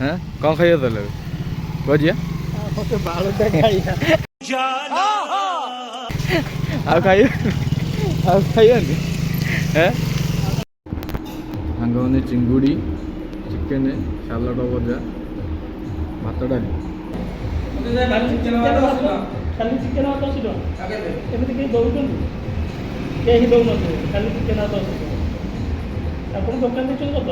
हाँ कौन खाइए ताले कहिया ଆଉ ଖାଇବନି ସାଙ୍ଗମାନେ ଚିଙ୍ଗୁଡ଼ି ଚିକେନ ସାଲାଡ଼ ଭଜା ଭାତ ଡାଲି ଖାଲି ଚିକେନ ଆଉ 10 ଟଙ୍କା ଏମିତି କେହି ଦଉଛନ୍ତି କେହି ଦଉନଥିବେ ଖାଲି ଚିକେନ ଆଉ 10 ଟଙ୍କା ଆପଣ ଦୋକାନ ଦେଇଛନ୍ତି କତ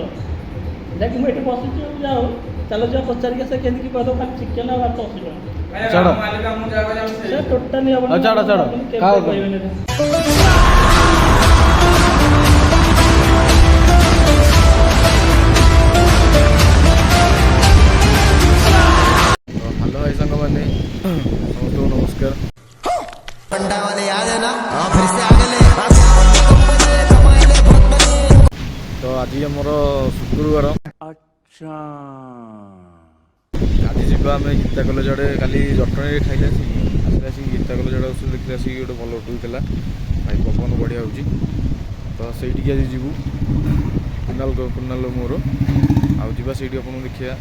ଯାକି ମୁଁ ଏଠି ବସିଛି ଯାଉ ଚାଲ ଯିବା ପଚାରିକି ଆସ କେମିତି କହିଦେବ ଖାଲି ଚିକେନ ଆଉ 80 ଟଙ୍କା ସେ ଟୋଟାଲି ହବନି ଛାଡ଼ ଖାଅ କହିବେନି हेलो भाई संग मैंने समस्त नमस्कार पंडा वाले याद है ना फिर से आगे ले तो आज आमर शुक्रवार अच्छा आज जावा आम गीता कलेज आड़े काली जटणी खाइले आसिक गीता कलेज आड़े ओषध देखिले आसिक गोटे भल होटल था भाई पवन बढ़िया हो तो सहीटी आज जीवु कुनाल मोर आउ जा से आपको देखिए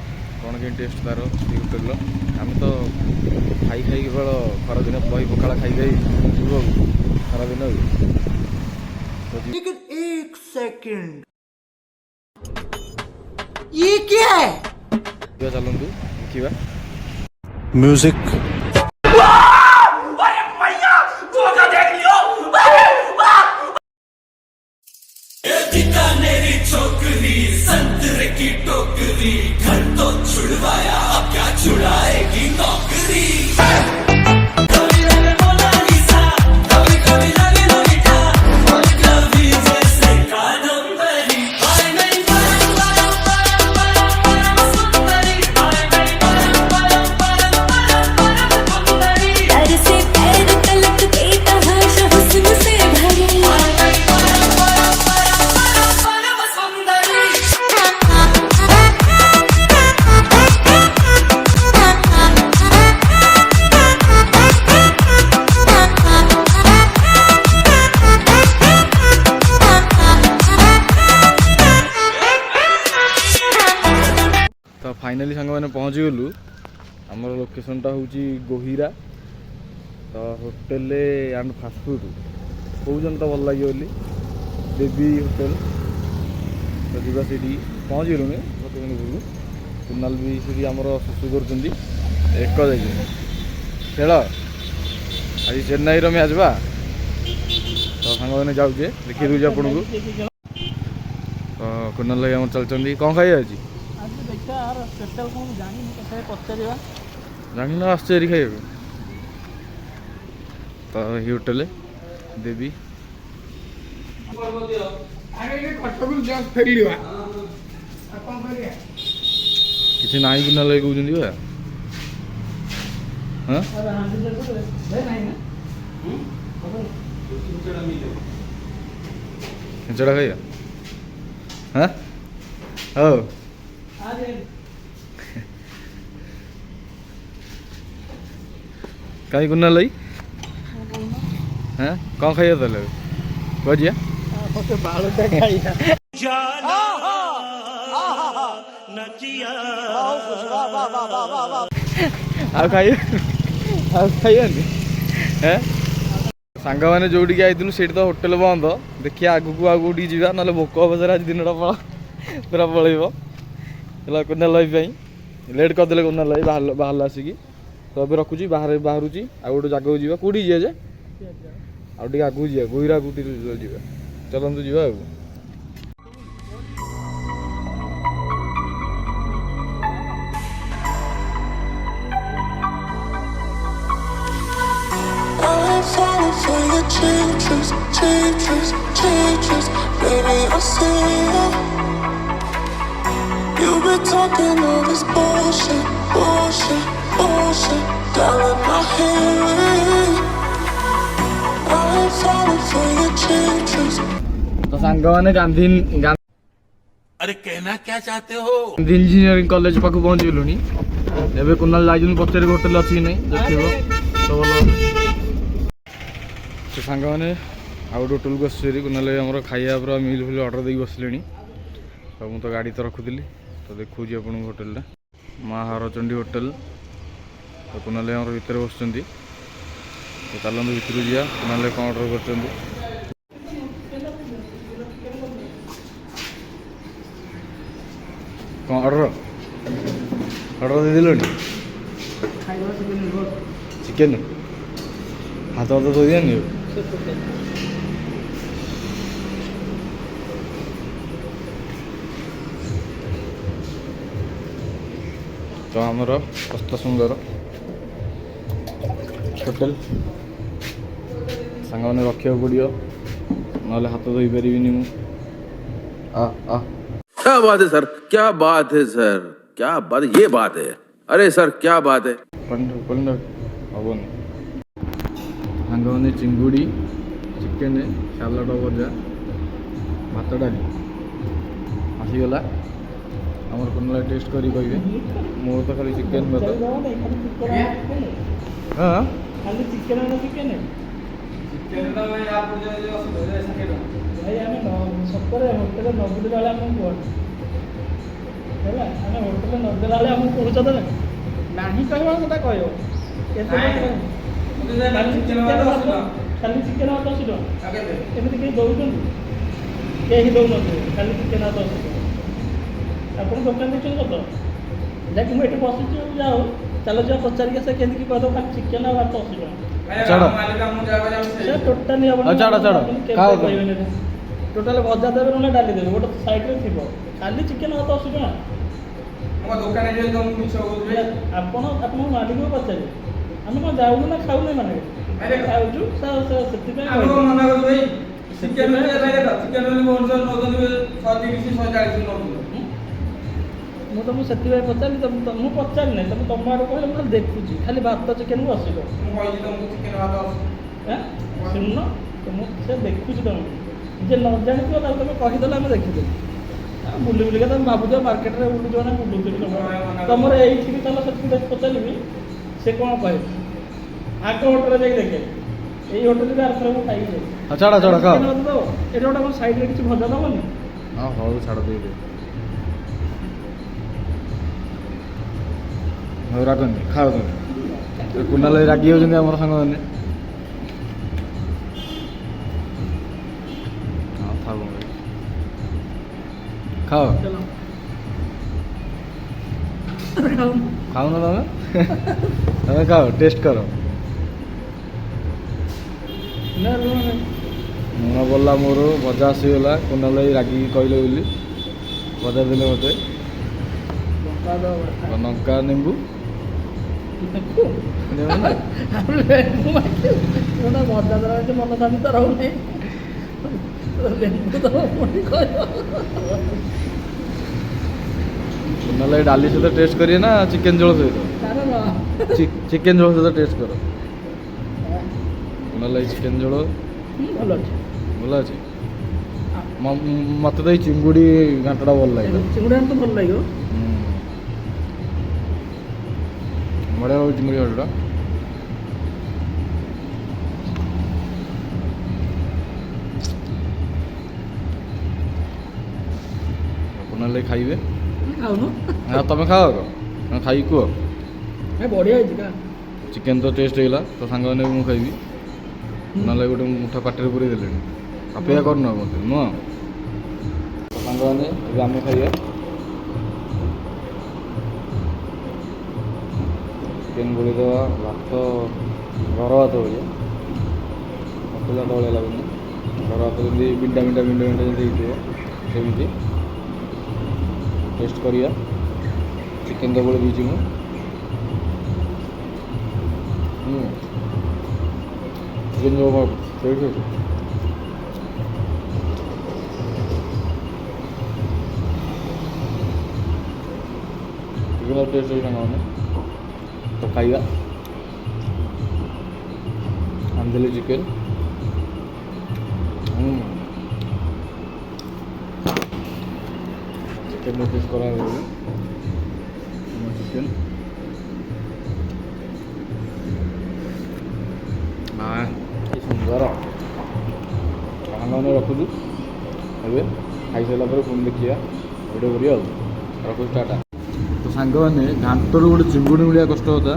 कौन के टेस्ट तार होटेल आम तो खाई केवल खरा दिन दही पखाड़ा खाई जीव खरा दिन एक सेकंड ये क्या है चलतु देखा म्यूजिक छोकरी संतरे की टोकरी घर तो छुड़वाया अब क्या छुड़ाएगी नौकरी तो फाइनाली सांग मैंने पहुँच गलु आमर लोकेशनटा हूँ गोहिरा तो होटेल एंड फास्टफुड कौन तो भल लगे बोली देवी होटेल तो जीवा से पहुँच गलु लोकेशन उपरू कुनाल भी से आमर सुसु कर एक खेल आज चेन्नई मैच बा तो सांग मैंने जाऊे देखी दूचे आपन को तो कुनाल भाई आम चलती कौन खाई आज जानी ना आश्चर्य खाइए तो ये होटेल देवी किसी ना कि ना लगे कहते हाँ खिचड़ा खाइए हाँ हो कहीं कुना लई हैं कौन खाइए ताले कहिया खाइबनी हैं सांग मैंने जोटी आइलु से तो होटेल बंद देखिए आगू आगू जा ना भोक अवसर आज दिन पूरा पलैब कुना लई लेट करदे कुना लई बाहर आसिकी तो अभी रखुची बाहर बाहरुची आ गोटे जगह जा कौटी जे आगे आगू जा गोहिरा कौटी जा चलतु जा You've been talking all this bullshit, bullshit, bullshit down in my head. I'm falling for your changes. तो सांग मैंने गांधी अरे कहना क्या चाहते हो गांधी इंजीनियरिंग कॉलेज पाक पहुँच गलु एवं कुनाल जाइलु पचार होटेल अच्छी नहीं देखिए तो भल तो सांग मैंने आउ गोटे होटेल को आसुरी कुनाल आम खाଇବା पूरा मिल फिल अर्डर देकी बसले तो मुझे तो गाड़ी तो रखुली तो देखुची आपन होटेल ମା ହରଚଣ୍ଡୀ ହୋଟେଲ। ତ କୁନାଲ ଆମର ଭିତରେ ବସୁଛନ୍ତି। ତ ଚାଲନ୍ତୁ ଭିତରକୁ ଯିବା, କୁନାଲ କ'ଣ ଅର୍ଡ଼ର କରିଛନ୍ତି। କ'ଣ ଅର୍ଡ଼ର ଦେଇଦେଲଣି? ଚିକେନ୍ ହାତ ହାତ ଧୋଇଦିଅନି। ତ ଆମର ଅସ୍ତ ସୁନ୍ଦର ହୋଟେଲ ସାଙ୍ଗମାନେ ରଖିବାକୁ ପଡ଼ିବ, ନହେଲେ ହାତ ଧୋଇପାରିବିନି ମୁଁ। क्या बात है सर, क्या बात है सर, क्या बात है, ये बात है, अरे सर क्या बात है। ହବନି। ସାଙ୍ଗମାନେ ଚିଙ୍ଗୁଡ଼ି, ଚିକେନ୍, ସାଲାଡ଼, ଭଜା, ଭାତ, ଡାଲି ଆସିଗଲା। ଆମର କୁନାଲ ଟେଷ୍ଟ କରି କହିବେ। ମୋର ତ ଖାଲି ଚିକେନ୍ ଭାତ। ହଁ ଖାଲି ଚିକେନ୍ ନା ଚିକେନ୍ ଭାଇ ଆମେ ସତରେ ହୋଟେଲ ନ ବୁଲିଲା ବେଳେ ଆମକୁ କୁହ ହେଲା। ଆମେ ହୋଟେଲ ନ ଦେଲା ବେଳେ ଆମକୁ କହୁଛ ତ ନାହିଁ କହିବ କଥା କହିବ। ଖାଲି ଚିକେନ୍ ଭାତ 80 ଟଙ୍କା ଏମିତି କେହି ଦେଉଛନ୍ତି? କେହି ଦେଉନଥିବେ। ଖାଲି ଚିକେନ୍ ଭାତ 80 ଟଙ୍କା। ଆପଣ ଦୋକାନ ଦେଇଛନ୍ତି କତ? ଯାକି ମୁଁ ଏଠି ବସିଛି, ଯାଉ ଚାଲ ଯିବା ପଚାରିକି ସେ କେମିତି କହିଦେବ ଖାଲି ଚିକେନ୍ ଆଉ ଭାତ 80 ଟଙ୍କା। ସେ ଟୋଟାଲି ହେବ କହିବେନି। ଟୋଟାଲି ଭଜା ଦେବେ ନହେଲେ ଡାଲି ଦେବେ, ଗୋଟେ ସାଇଡ଼୍ରେ ଥିବ। ଖାଲି ଚିକେନ୍ ଭାତ 80 ଟଙ୍କା। ଆପଣ ଆପଣଙ୍କ ମାଲିକକୁ ପଚାରିବେ। ଆମେ କ'ଣ ଯାଉନୁ ନା ଖାଉନୁ? ମାନେ ଖାଉଛୁ ସେଥିପାଇଁ ମୁଁ ତମକୁ ସେଥିପାଇଁ ପଚାରିଲି। ମୁଁ ପଚାରି ନାହିଁ, ତମେ ତମ ଆଡ଼ୁ କହିଲେ ମୁଁ ଦେଖୁଛି। ଖାଲି ଭାତ ଚିକେନ୍କୁ 80 ଟଙ୍କା। ଶୁଣୁନ, ମୁଁ ସେ ଦେଖୁଛି ତମକୁ। ଯେ ନ ଜାଣିଥିବ ତାହେଲେ ତମେ କହିଦେଲେ ଆମେ ଦେଖିଦେବୁ। ବୁଲି ବୁଲିକା ତମେ ଭାବୁଛ ମାର୍କେଟରେ ବୁଲୁଛ ନା ବୁଲୁଥିବି ତମର ଏଇଠିକି ଚାଲ ସେଠିକି ପଚାରିବି। ସେ କ'ଣ କହିବେ? ଆଗ ହୋଟେଲରେ ଯାଇକି ଦେଖେ। ଏଇ ହୋଟେଲରେ ଆରଥର ମୁଁ ଖାଇକି ଯାଇ ଛାଡ଼ ଛାଡ଼ ଖାଅ। ଏଠି ଗୋଟେ ଆମ ସାଇଡ଼୍ରେ କିଛି ଭଜା ଦେବନି? ହଁ ହଉ ଛାଡ଼ ଦେଇଦେବେ। ହଉ ରାଗନି, ଖାଅ ତମେ। କୁନାଲ ରାଗି ଯାଉଛନ୍ତି ଆମର ସାଙ୍ଗମାନେ। ହଁ ଥାଉ ଖାଅ। ଖାଉନ ତମେ? ତମେ ଖାଅ, ଟେଷ୍ଟ କର। ଲୁଣ ପଡ଼ିଲା ମୋର, ଭଜା ଆସିଗଲା। କୁନାଲ ରାଗିକି କହିଲେ ବୋଲି ଭଜା ଦେଲେ ମୋତେ। ଲଙ୍କା ନେମ୍ବୁ ଭଜା ଦେଲା ମନ ଶାନ୍ତି ତ ରହୁନି। କୁନାଲ ଡାଲି ସହିତ ଟେଷ୍ଟ କରିବେ ନା ଚିକେନ୍ ଝୋଳ ସହିତ? ଚିକେନ୍ ଝୋଳ ସହିତ ଟେଷ୍ଟ କର। କୁନାଲ ଚିକେନ୍ ଝୋଳ ଭଲ ଅଛି। ଭଲ ଅଛି। ମୋତେ ତ ଏଇ ଚିଙ୍ଗୁଡ଼ି ଘାଣ୍ଟଟା ଭଲ ଲାଗିବ। ଚିଙ୍ଗୁଡ଼ି ତ ଭଲ ଲାଗିବ। ବଢ଼ିଆ ରହୁଛି ଚିଙ୍ଗୁଡ଼ି ଘାଣ୍ଟଟା। କୁନାଲ ଖାଇବେ। ଖାଉନ? ତମେ ଖାଅ ଆଗ, ଖାଇକି କୁହ। ବଢ଼ିଆ ହେଇଛି କା ଚିକେନ୍ ତ ଟେଷ୍ଟ ହେଇଗଲା। ତ ସାଙ୍ଗମାନେ ମୁଁ ଖାଇବି। ନହେଲେ ଗୋଟେ ମୁଠା ପାଟିରେ ପୁରେଇ ଦେଲେଣି। ଅପେକ୍ଷା କରୁନ ମୋତେ ନୁହଁ। ସାଙ୍ଗମାନେ ଏବେ ଆମେ ଖାଇବା। ଚିକେନ୍ ଗୋଳେଇଦେବା। ଭାତ ଘର ଭାତ ଭଳିଆ, ହୋଟେଲ ଭାତ ଭଳିଆ ଲାଗୁନି। ଘର ଭାତ ଯେମିତି ବିଣ୍ଡା ଯେମିତି ହେଇଥିବ ସେମିତି ଟେଷ୍ଟ କରିବା। ଚିକେନ୍ ତ ଗୋଳେଇ ଦେଇଛି ମୁଁ। ଚିକେନ୍ ସେଇଠି ଚିକେନ୍ ଟେଷ୍ଟ ହେଉଛି ସାଙ୍ଗମାନେ। ତ ଖାଇବା। ଆଣିଦେଲି ଚିକେନ୍। ଚିକେନ୍ ଟେଷ୍ଟ କରାହେବ। ଚିକେନ୍ କି ସୁନ୍ଦର। ସାଙ୍ଗମାନେ ରଖୁଛୁ। ଏବେ ଖାଇସାରିଲା ପରେ ପୁଣି ଦେଖିବା ଭିଡ଼ିଓ କରିବା ଆଉ। ରଖୁଛୁ, ଟାଟା। तो सांगने घाटर गोटे चिंगुड़ी मिलिया कष्ट होता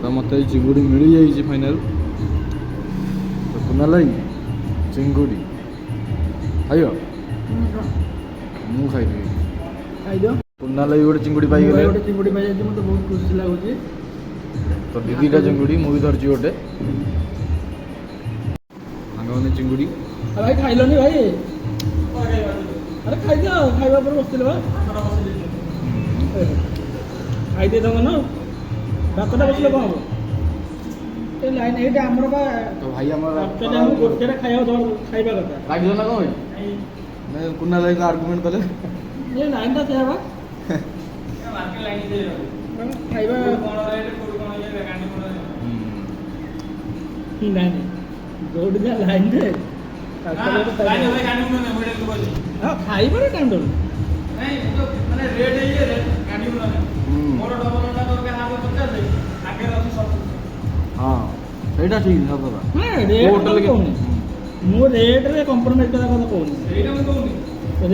तो मत चिंगुड़ी मिल जाइए फाइनाल तो कुना लाई चिंगुड़ी खाइयो मु खाइदेवी ଖାଇଦିଅ कुना लाई गोटे चिंगुड़ी पाई ମୁଁ गले ଗୋଟେ ଚିଙ୍ଗୁଡ଼ି ପାଇଯାଇଛି ମୋତେ ବହୁତ ଖୁସି ଲାଗୁଛି। तो दीदीटा चिंगुड़ी मु भी धरची गोटे सांगने चिंगुड़ी ଆଉ ଭାଇ ଖାଇଲନି ଭାଇ? ଆରେ ଖାଇଦିଅ ଖାଇବା ପରେ ବସିଥିଲେ ବା ଖାଇଦେଇଥାନ୍ତ ନା ଭାତଟା ବସିଲେ କ'ଣ ହବ? ଏ ଲାଇନ୍ ଏଇଟା ଆମର ବା तो भाई हमारा ଆକ୍ଚୁଆଲି ଆମେ ଗୋଟେରେ ଖାଇବା କଥା। रागियो ना कौन मैं कुना लाई का आर्गुमेंट कले ଏ ଲାଇନ୍ଟା ସେୟା ବା ଖାଇବା ନାଇଁ ଯୋଉଠି ଯା ଲାଇନ୍ରେ ଖାଇବାରେ ଟାଇମ୍ ଦେବୁ हाँ ସେଇଟା ଠିକ୍ ସତ କଥା ରେଟ୍ କହୁନି ମୁଁ ରେଟ୍ରେ କମ୍ପ୍ରମାଇଜ୍ କରିବା କଥା କହୁନି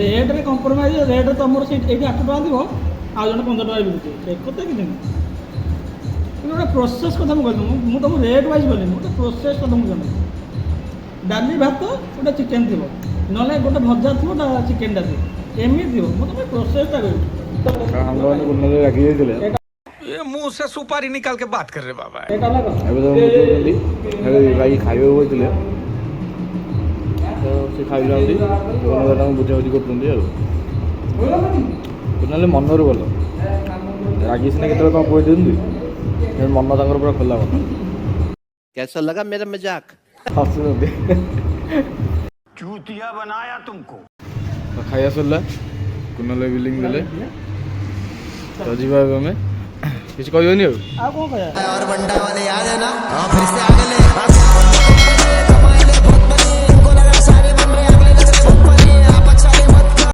ରେଟ୍ରେ କମ୍ପ୍ରମାଇଜ୍ ରେଟ୍ରେ ତୁମର ସେଇଠି ଏଇଠି 8 ଟଙ୍କା ଥିବ ଆଉ ଜଣେ 15 ଟଙ୍କା ବିକୁଛି ସେ କଥା କିଛି ନାହିଁ କିନ୍ତୁ ଗୋଟେ ପ୍ରୋସେସ୍ କଥା ମୁଁ କହିଲି ମୁଁ ତୁମକୁ ରେଟ୍ ୱାଇଜ୍ କହିଲିନି ଗୋଟେ ପ୍ରୋସେସ୍ କଥା ମୁଁ ଜାଣିଲି ଡାଲି ଭାତ ଗୋଟେ ଚିକେନ୍ ଥିବ ନହେଲେ ଗୋଟେ ଭଜା ଥିବ ଚିକେନ୍ଟା ଥିବ ଏମିତି ଥିବ ମୁଁ ତୁମେ ପ୍ରୋସେସ୍ଟା କହିବି ସାଙ୍ଗମାନେ କୁନା लाई ରାଗି ଯାଇଥିଲେ ये मुंह से सुपारी निकाल के बात कर रहे बाबा ଏଇଟା ହେଲା କଥା ଏବେ ତ ବୁଝଉଛନ୍ତି ଭାଇ ଖାଇବାକୁ କହିଥିଲେ ତ ସେ ଖାଇନାହାନ୍ତି କୁନା ତାଙ୍କୁ ବୁଝାବୁଝି କରୁଛନ୍ତି ଆଉ କୁନା ମନରୁ ଭଲ ରାଗି ସିନା କେତେବେଳେ କ'ଣ କହିଦିଅନ୍ତି ମନ ତାଙ୍କର ପୁରା ଖୋଲା ମନ कैसा लगा मेरा मजाक ହସୁଛନ୍ତି चूतिया बनाया तुमको ତ ଖାଇବା ସରିଲା କୁନା लाई ବିଲିଂ ଦେଲେ ତ ଯିବା ଏବେ ଆମେ କିଛି କହିବନି ଆଉ ଆଉ କ'ଣ କହିବା और बंडा वाले याद है ना हाँ फिर से आगे ले